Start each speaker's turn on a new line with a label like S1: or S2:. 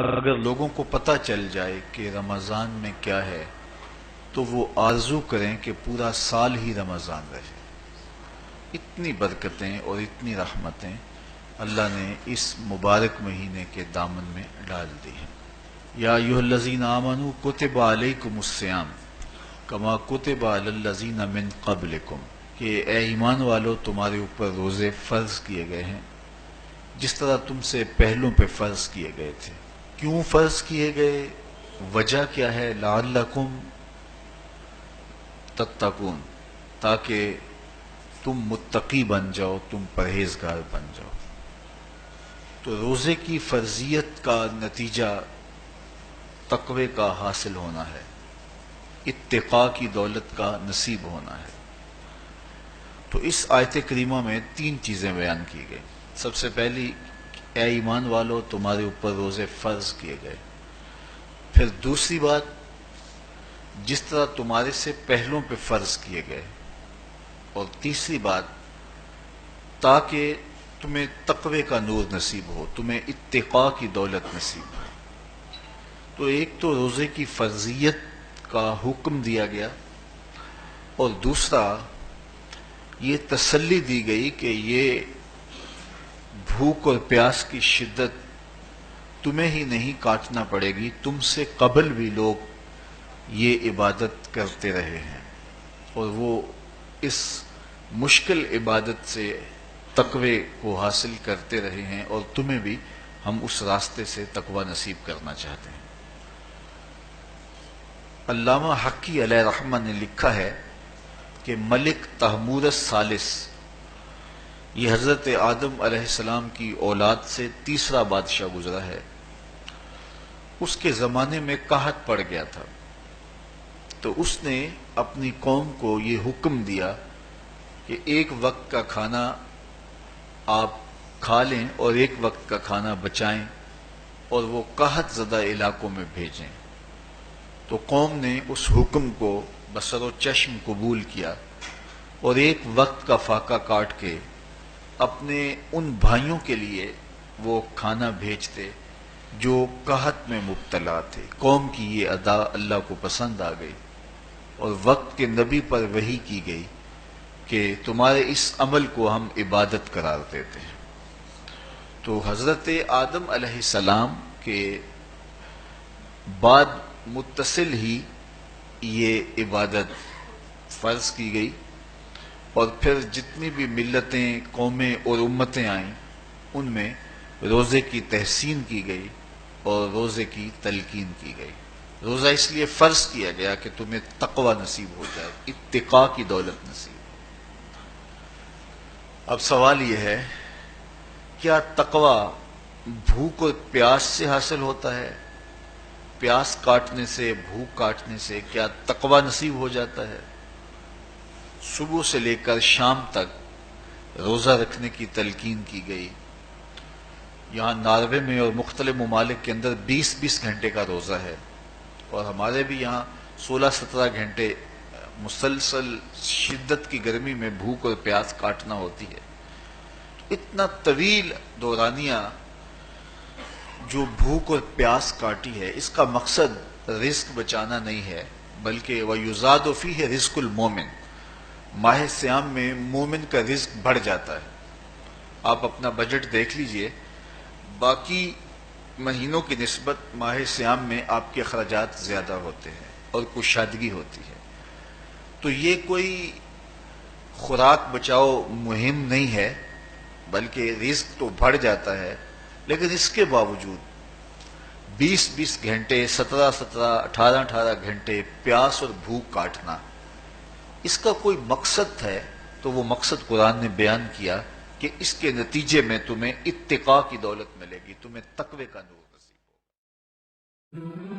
S1: اگر لوگوں کو پتہ چل جائے کہ رمضان میں کیا ہے تو وہ آرزو کریں کہ پورا سال ہی رمضان رہے۔ اتنی برکتیں اور اتنی رحمتیں اللہ نے اس مبارک مہینے کے دامن میں ڈال دی ہیں۔ یا ایھا الذین آمنوا کتب علیکم الصیام کما کتب علی الذین من قبلکم، کہ اے ایمان والو تمہارے اوپر روزے فرض کیے گئے ہیں جس طرح تم سے پہلوں پہ فرض کیے گئے تھے۔ کیوں فرض کیے گئے؟ وجہ کیا ہے؟ لعلکم تتقون، تاکہ تم متقی بن جاؤ، تم پرہیزگار بن جاؤ۔ تو روزے کی فرضیت کا نتیجہ تقوی کا حاصل ہونا ہے، اتقاء کی دولت کا نصیب ہونا ہے۔ تو اس آیت کریمہ میں 3 چیزیں بیان کی گئی۔ سب سے پہلی، اے ایمان والو تمہارے اوپر روزے فرض کیے گئے۔ پھر دوسری بات، جس طرح تمہارے سے پہلوں پہ فرض کیے گئے۔ اور تیسری بات، تاکہ تمہیں تقوی کا نور نصیب ہو، تمہیں اتقاء کی دولت نصیب ہو۔ تو ایک تو روزے کی فرضیت کا حکم دیا گیا، اور دوسرا یہ تسلی دی گئی کہ یہ بھوک اور پیاس کی شدت تمہیں ہی نہیں کاٹنا پڑے گی، تم سے قبل بھی لوگ یہ عبادت کرتے رہے ہیں، اور وہ اس مشکل عبادت سے تقوی کو حاصل کرتے رہے ہیں، اور تمہیں بھی ہم اس راستے سے تقوی نصیب کرنا چاہتے ہیں۔ علامہ حقی علیہ رحمہ نے لکھا ہے کہ ملک تحمور الثالث، یہ حضرت آدم علیہ السلام کی اولاد سے تیسرا بادشاہ گزرا ہے، اس کے زمانے میں قحط پڑ گیا تھا۔ تو اس نے اپنی قوم کو یہ حکم دیا کہ ایک وقت کا کھانا آپ کھا لیں اور ایک وقت کا کھانا بچائیں، اور وہ قحط زدہ علاقوں میں بھیجیں۔ تو قوم نے اس حکم کو بصر و چشم قبول کیا، اور ایک وقت کا فاقہ کاٹ کے اپنے ان بھائیوں کے لیے وہ کھانا بھیجتے جو قحط میں مبتلا تھے۔ قوم کی یہ ادا اللہ کو پسند آ گئی، اور وقت کے نبی پر وحی کی گئی کہ تمہارے اس عمل کو ہم عبادت قرار دیتے ہیں۔ تو حضرت آدم علیہ السلام کے بعد متصل ہی یہ عبادت فرض کی گئی، اور پھر جتنی بھی ملتیں، قومیں اور امتیں آئیں ان میں روزے کی تحسین کی گئی اور روزے کی تلقین کی گئی۔ روزہ اس لیے فرض کیا گیا کہ تمہیں تقوی نصیب ہو جائے، اتقاء کی دولت نصیب ہو۔ اب سوال یہ ہے، کیا تقوی بھوک اور پیاس سے حاصل ہوتا ہے؟ پیاس کاٹنے سے، بھوک کاٹنے سے کیا تقوی نصیب ہو جاتا ہے؟ صبح سے لے کر شام تک روزہ رکھنے کی تلقین کی گئی۔ یہاں ناروے میں اور مختلف ممالک کے اندر 20 گھنٹے کا روزہ ہے، اور ہمارے بھی یہاں 16-17 گھنٹے مسلسل شدت کی گرمی میں بھوک اور پیاس کاٹنا ہوتی ہے۔ اتنا طویل دورانیہ جو بھوک اور پیاس کاٹی ہے، اس کا مقصد رزق بچانا نہیں ہے، بلکہ وَيُزَادُ فِيهِ رِزْقُ الْمُؤْمِنِ، ماہ سیام میں مومن کا رزق بڑھ جاتا ہے۔ آپ اپنا بجٹ دیکھ لیجئے، باقی مہینوں کی نسبت ماہ سیام میں آپ کے اخراجات زیادہ ہوتے ہیں اور کشادگی ہوتی ہے۔ تو یہ کوئی خوراک بچاؤ مہم نہیں ہے، بلکہ رزق تو بڑھ جاتا ہے، لیکن اس کے باوجود 20 گھنٹے، 17 18 گھنٹے پیاس اور بھوک کاٹنا، اس کا کوئی مقصد ہے تو وہ مقصد قرآن نے بیان کیا کہ اس کے نتیجے میں تمہیں اتقاء کی دولت ملے گی، تمہیں تقوی کا نور نصیب ہوگا۔